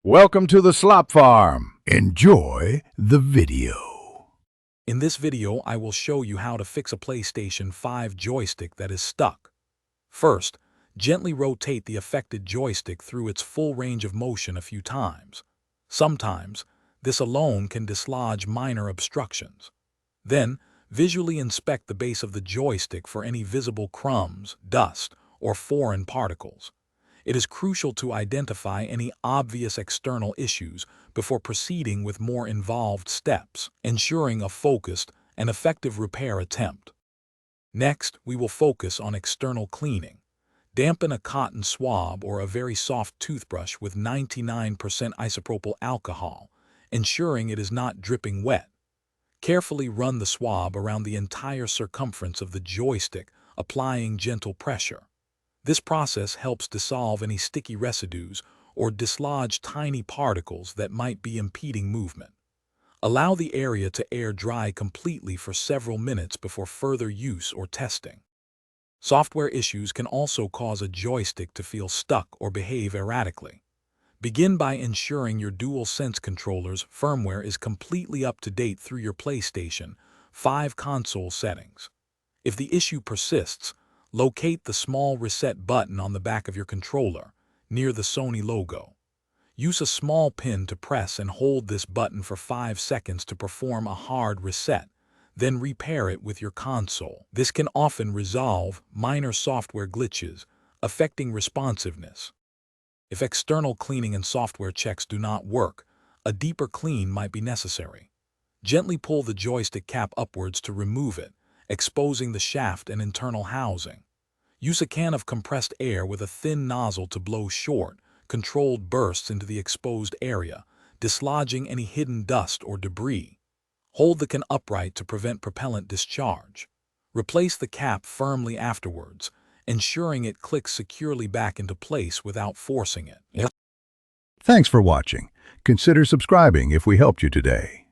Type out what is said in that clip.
Welcome to the Slop Farm. Enjoy the video. In this video, I will show you how to fix a PlayStation 5 joystick that is stuck. First, gently rotate the affected joystick through its full range of motion a few times. Sometimes, this alone can dislodge minor obstructions. Then, visually inspect the base of the joystick for any visible crumbs, dust, or foreign particles. It is crucial to identify any obvious external issues before proceeding with more involved steps, ensuring a focused and effective repair attempt. Next, we will focus on external cleaning. Dampen a cotton swab or a very soft toothbrush with 99% isopropyl alcohol, ensuring it is not dripping wet. Carefully run the swab around the entire circumference of the joystick, applying gentle pressure. This process helps dissolve any sticky residues or dislodge tiny particles that might be impeding movement. Allow the area to air dry completely for several minutes before further use or testing. Software issues can also cause a joystick to feel stuck or behave erratically. Begin by ensuring your DualSense controller's firmware is completely up to date through your PlayStation 5 console settings. If the issue persists, locate the small reset button on the back of your controller, near the Sony logo. Use a small pin to press and hold this button for 5 seconds to perform a hard reset, then repair it with your console. This can often resolve minor software glitches, affecting responsiveness. If external cleaning and software checks do not work, a deeper clean might be necessary. Gently pull the joystick cap upwards to remove it, exposing the shaft and internal housing. Use a can of compressed air with a thin nozzle to blow short, controlled bursts into the exposed area, dislodging any hidden dust or debris. Hold the can upright to prevent propellant discharge. Replace the cap firmly afterwards, ensuring it clicks securely back into place without forcing it. Thanks for watching. Consider subscribing if we helped you today.